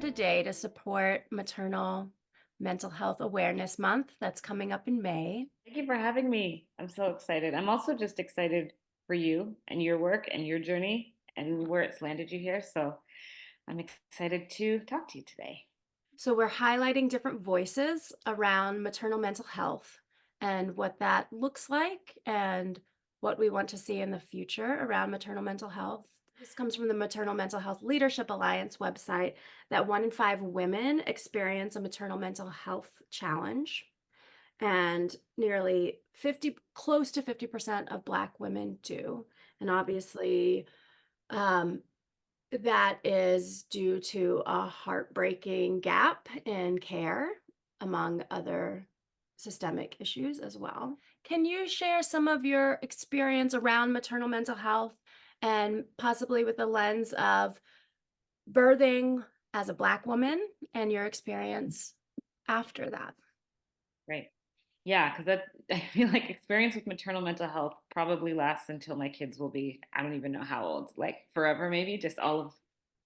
today to support Maternal Mental Health Awareness Month that's coming up in May. Thank you for having me. I'm so excited. I'm also just excited for you and your work and your journey and where it's landed you here. So I'm excited to talk to you today. So, we're highlighting different voices around maternal mental health and what that looks like and what we want to see in the future around maternal mental health. This comes from the Maternal Mental Health Leadership Alliance website that 1 in 5 women experience a maternal mental health challenge. And nearly 50, close to 50% of Black women do. And obviously, um, that is due to a heartbreaking gap in care, among other systemic issues as well. Can you share some of your experience around maternal mental health and possibly with the lens of birthing as a Black woman and your experience after that? Right. Yeah, because that I feel like experience with maternal mental health probably lasts until my kids will be, I don't even know how old, like forever, maybe just all of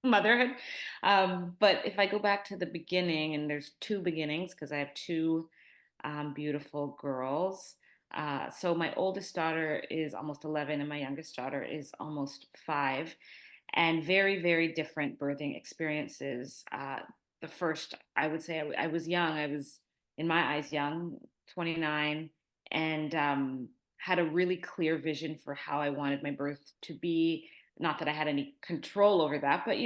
motherhood. But if I go back to the beginning, and there's two beginnings because I have two beautiful girls. So my oldest daughter is almost 11, and my youngest daughter is almost 5, and very, very different birthing experiences. The first, I would say, I was young. I was, in my eyes, young, 29, and had a really clear vision for how I wanted my birth to be. Not that I had any control over that, but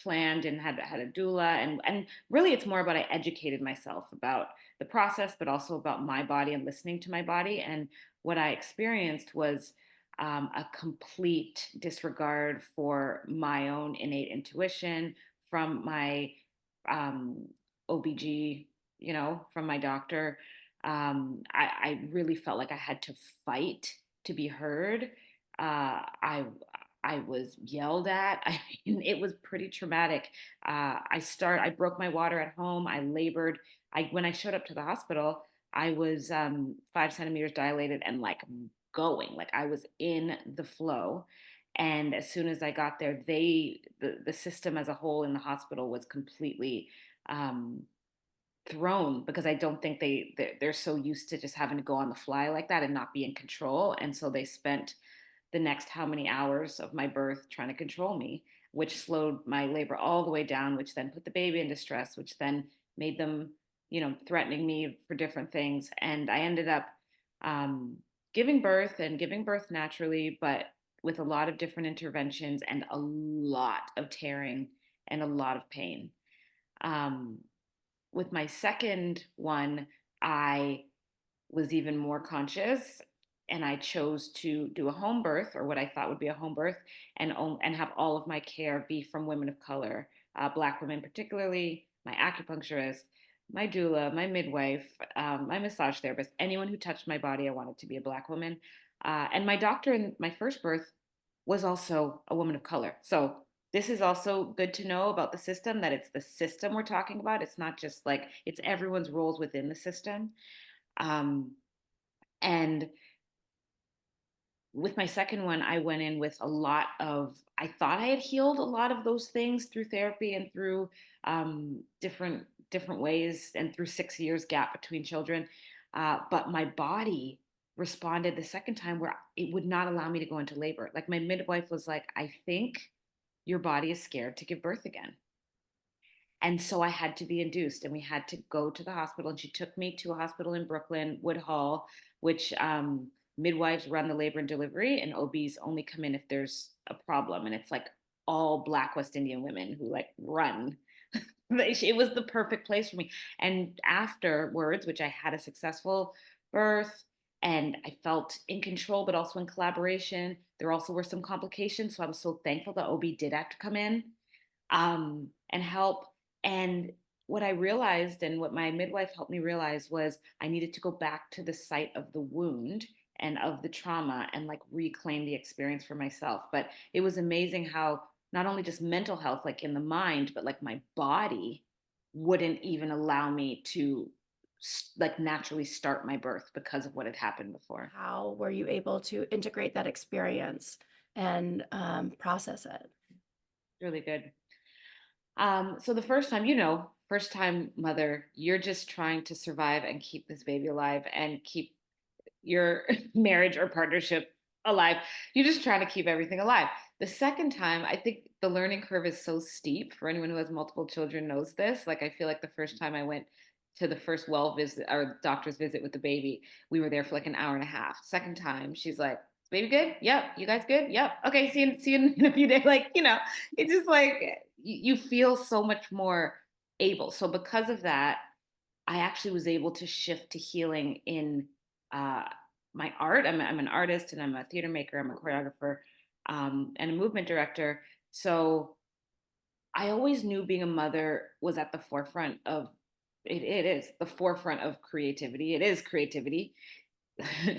planned and had a doula, and really, it's more about I educated myself about the process, but also about my body and listening to my body. And what I experienced was a complete disregard for my own innate intuition from my um, OBG, from my doctor. I really felt like I had to fight to be heard. I was yelled at. I mean, it was pretty traumatic. I broke my water at home. I labored. When I showed up to the hospital, I was 5 centimeters dilated and like going, like I was in the flow. And as soon as I got there, the system as a whole in the hospital was completely um, thrown, because I don't think they're so used to just having to go on the fly like that and not be in control. And so they spent the next how many hours of my birth trying to control me, which slowed my labor all the way down, which then put the baby into stress, which then made them, threatening me for different things. And I ended up um, giving birth naturally, but with a lot of different interventions and a lot of tearing and a lot of pain. Um, with my second one, I was even more conscious, and I chose to do a home birth, or what I thought would be a home birth, and have all of my care be from women of color, Black women particularly, my acupuncturist, my doula, my midwife, my massage therapist, anyone who touched my body. I wanted to be a Black woman, and my doctor in my first birth was also a woman of color. So this is also good to know about the system, that it's the system we're talking about. It's not just like it's everyone's roles within the system. Um, and with my second one, I went in with a lot of, I thought I had healed a lot of those things through therapy and through different ways, and through 6 years gap between children. But my body responded the second time where it would not allow me to go into labor. Like my midwife was like, I think your body is scared to give birth again. And so I had to be induced, and we had to go to the hospital. And she took me to a hospital in Brooklyn, Woodhull, which midwives run the labor and delivery, and OBs only come in if there's a problem. And it's like all Black West Indian women who like run. It was the perfect place for me. And afterwards, which I had a successful birth and I felt in control, but also in collaboration, there also were some complications. So I was so thankful that OB did have to come in and help. And what I realized, and what my midwife helped me realize, was I needed to go back to the site of the wound and of the trauma and like reclaim the experience for myself. But it was amazing how not only just mental health, like in the mind, but like my body wouldn't even allow me to like naturally start my birth because of what had happened before. How were you able to integrate that experience and process it? Really good. So the first time, first time mother, you're just trying to survive and keep this baby alive and keep your marriage or partnership alive. You're just trying to keep everything alive. The second time, I think the learning curve is so steep. For anyone who has multiple children knows this. Like I feel like the first time I went to the first well visit or doctor's visit with the baby, we were there for like an hour and a half. Second time, she's like, "Baby good? Yep. You guys good? Yep. Okay. See you in a few days." Like it's just like you feel so much more able. So because of that, I actually was able to shift to healing in uh, my art. I'm an artist and I'm a theater maker. I'm a choreographer and a movement director. So I always knew being a mother was at the forefront of it is the forefront of creativity. It is creativity,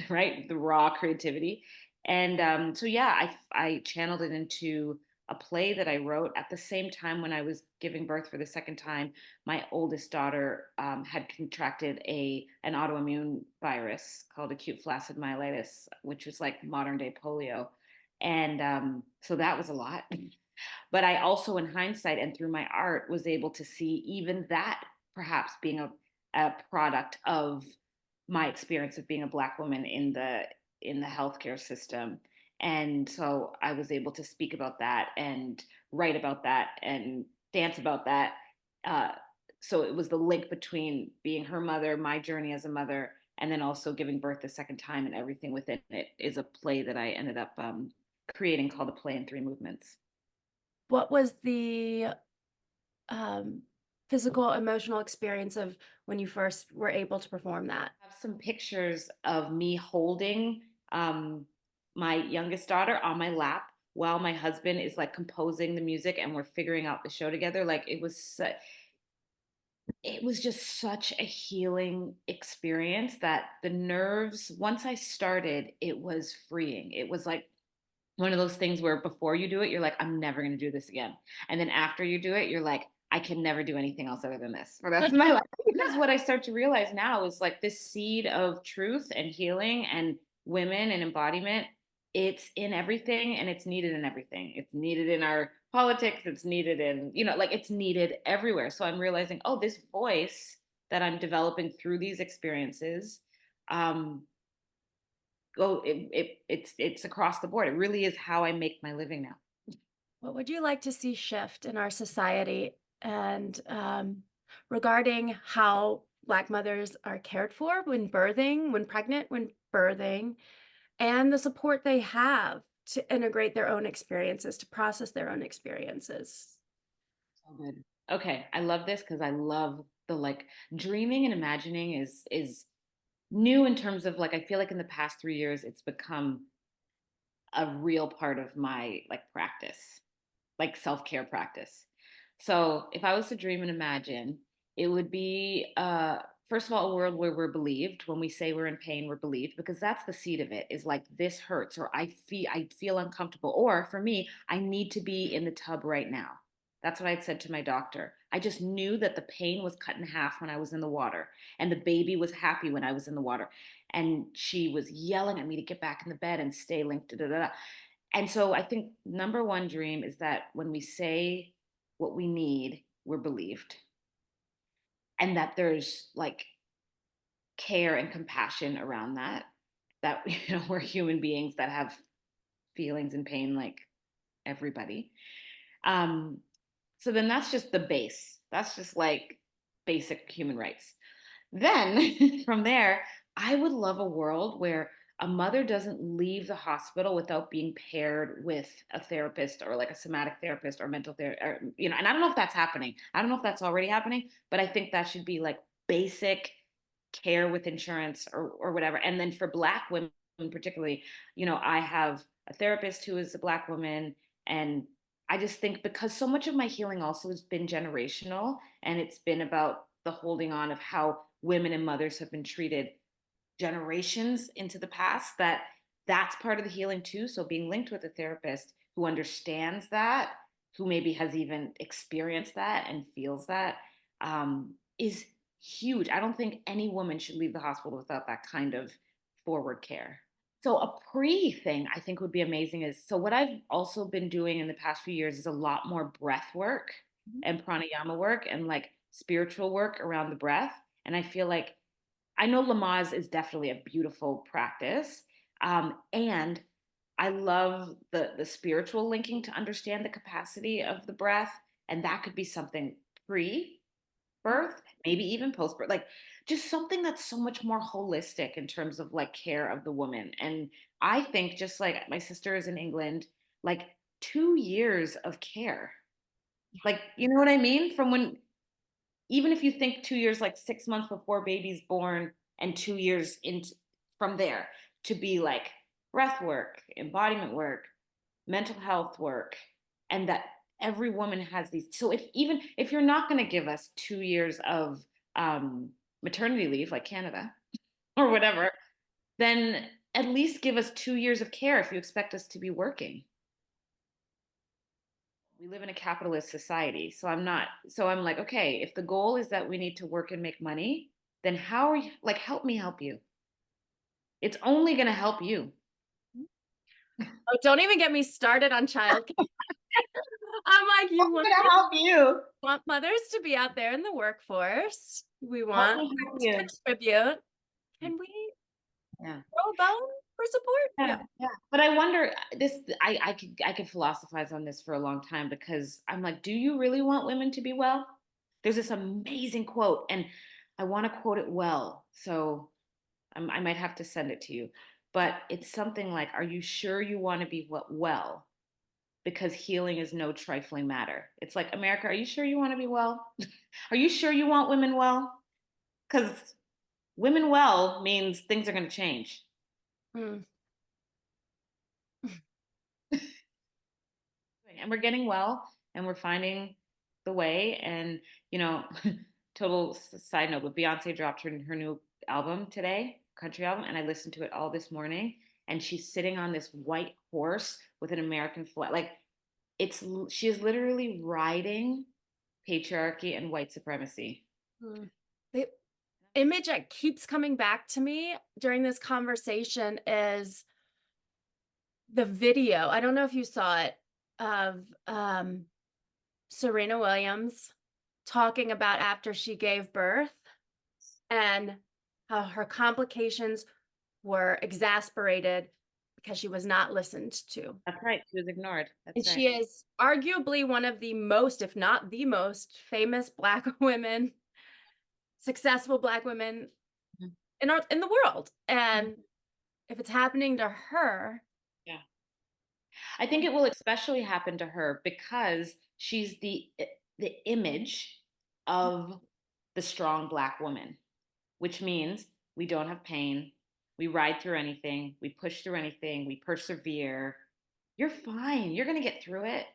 right? The raw creativity. And so, yeah, I channeled it into a play that I wrote at the same time when I was giving birth for the second time. My oldest daughter had contracted an autoimmune virus called acute flaccid myelitis, which was like modern day polio. And so that was a lot. But I also, in hindsight and through my art, was able to see even that perhaps being a product of my experience of being a Black woman in the healthcare system. And so I was able to speak about that and write about that and dance about that. Uh, so it was the link between being her mother, my journey as a mother, and then also giving birth the second time, and everything within it is a play that I ended up creating called The Play in Three Movements. What was the um, physical, emotional experience of when you first were able to perform that? Have some pictures of me holding um, my youngest daughter on my lap while my husband is like composing the music and we're figuring out the show together. Like it was just such a healing experience that the nerves, once I started, it was freeing. It was like one of those things where before you do it, you're like, I'm never going to do this again. And then after you do it, you're like, I can never do anything else other than this for the rest of my life. Because what I start to realize now is like this seed of truth and healing and women and embodiment, it's in everything and it's needed in everything. It's needed in our politics, it's needed in, like it's needed everywhere. So I'm realizing, oh, this voice that I'm developing through these experiences, um, it's across the board. It really is how I make my living now. What would you like to see shift in our society and regarding how Black mothers are cared for when birthing, when pregnant, when birthing, and the support they have to integrate their own experiences, to process their own experiences? So good. Okay, I love this because I love the like dreaming and imagining is new in terms of like I feel like in the past 3 years it's become a real part of my like practice, like self-care practice. So if I was to dream and imagine, it would be first of all a world where we're believed. When we say we're in pain, we're believed, because that's the seed of it, is like this hurts, or I feel uncomfortable, or for me, I need to be in the tub right now. That's what I'd said to my doctor. I just knew that the pain was cut in half when I was in the water, and the baby was happy when I was in the water. And she was yelling at me to get back in the bed and stay linked. Da, da, da. And so I think number one dream is that when we say what we need, we're believed. And that there's like care and compassion around that. That we're human beings that have feelings and pain like everybody. Um, so then that's just the base. That's just like basic human rights. Then from there, I would love a world where a mother doesn't leave the hospital without being paired with a therapist or like a somatic therapist or mental therapist, and I don't know if that's happening. I don't know if that's already happening, but I think that should be like basic care with insurance or whatever. And then for Black women particularly, I have a therapist who is a Black woman. And I just think because so much of my healing also has been generational, and it's been about the holding on of how women and mothers have been treated generations into the past, that's part of the healing too. So being linked with a therapist who understands that, who maybe has even experienced that and feels that, is huge. I don't think any woman should leave the hospital without that kind of forward care. So a pre thing I think would be amazing is, so what I've also been doing in the past few years is a lot more breath work. Mhm. and pranayama work and like spiritual work around the breath. And I feel like I know Lamaze is definitely a beautiful practice. And I love the spiritual linking to understand the capacity of the breath. And that could be something pre birth, maybe even post birth, like just something that's so much more holistic in terms of like care of the woman. And I think just like my sister is in England, like 2 years of care, like, you know what I mean? From when, even if you think 2 years, like 6 months before baby's born, and 2 years into from there to be like breath work, embodiment work, mental health work, and that every woman has these. So if even if you're not going to give us 2 years of um, maternity leave, like Canada or whatever, then at least give us 2 years of care if you expect us to be working. We live in a capitalist society, so I'm like, okay, if the goal is that we need to work and make money, then how are you, like, help me help you. It's only going to help you. Oh, don't even get me started on childcare. I'm like, you It's want going to help you. mothers to be out there in the workforce. We Help want me help them to you. contribute. Can we Yeah. throw a bone for support? Yeah, Yeah. yeah. But I wonder this. I could philosophize on this for a long time because I'm like, do you really want women to be well? There's this amazing quote, and I want to quote it well, so I might have to send it to you. But it's something like, "Are you sure you want to be well? Because healing is no trifling matter." It's like, America, are you sure you want to be well? Are you sure you want women well? Because women well means things are going to change. Mm. And we're getting well, and we're finding the way. And you know, total side note, but Beyonce dropped her new album today, country album, and I listened to it all this morning. And she's sitting on this white horse with an American flag. Like, it's she is literally riding patriarchy and white supremacy. Mm. The image that keeps coming back to me during this conversation is the video. I don't know if you saw it of Serena Williams talking about after she gave birth and how her complications were exasperated because she was not listened to. That's right. She was ignored. And That's right. she is arguably one of the most, if not the most, famous Black women, successful Black women Mhm. in the world. And if it's happening to her, Yeah. I think it will especially happen to her because she's the image of the strong black woman, which means we don't have pain, we ride through anything, we push through anything, we persevere. You're fine. You're going to get through it.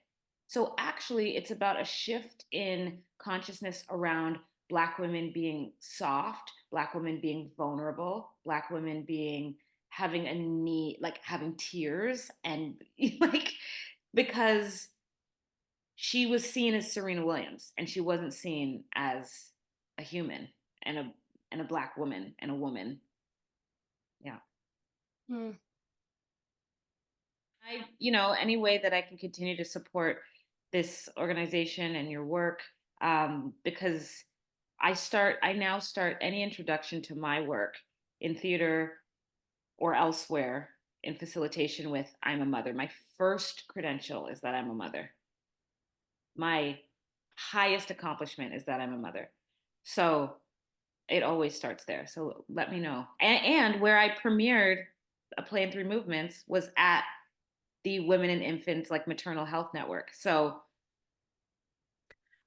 So actually, it's about a shift in consciousness around black women being soft, black women being vulnerable, black women being having a need, like having tears and like, because she was seen as Serena Williams and she wasn't seen as a human and a black woman and a woman. Yeah. mm, Any way that I can continue to support this organization and your work, because I now start any introduction to my work in theater or elsewhere in facilitation with I'm a mother. My first credential is that I'm a mother. My highest accomplishment is that I'm a mother. So it always starts there. So let me know. And where I premiered a play in three movements was at the Women and Infants like Maternal Health Network. So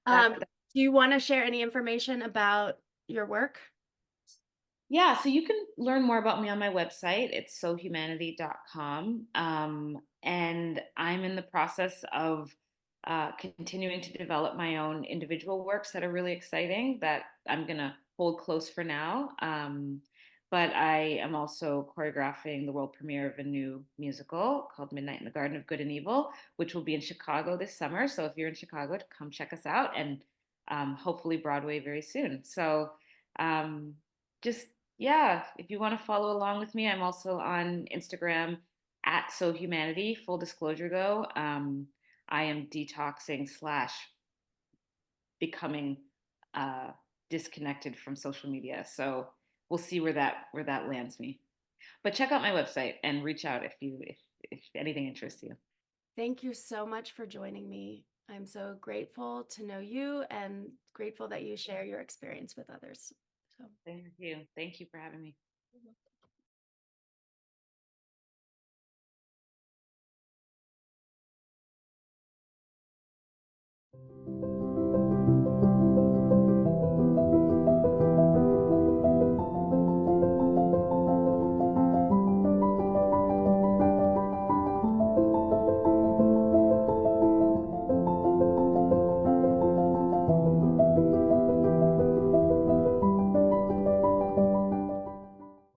um, that do you want to share any information about your work? yeah, so you can learn more about me on my website. It's sohumanity.com. And I'm in the process of continuing to develop my own individual works that are really exciting that I'm going to hold close for now. But I am also choreographing the world premiere of a new musical called Midnight in the Garden of Good and Evil, which will be in Chicago this summer. So if you're in Chicago, come check us out, and hopefully Broadway very soon. So um, just yeah, if you want to follow along with me, I'm also on Instagram at So Humanity. Full disclosure though, I am detoxing slash becoming uh, disconnected from social media. So we'll see where that lands me. But check out my website and reach out if anything interests you. Thank you so much for joining me. I'm so grateful to know you and grateful that you share your experience with others. So Thank you. Thank you for having me.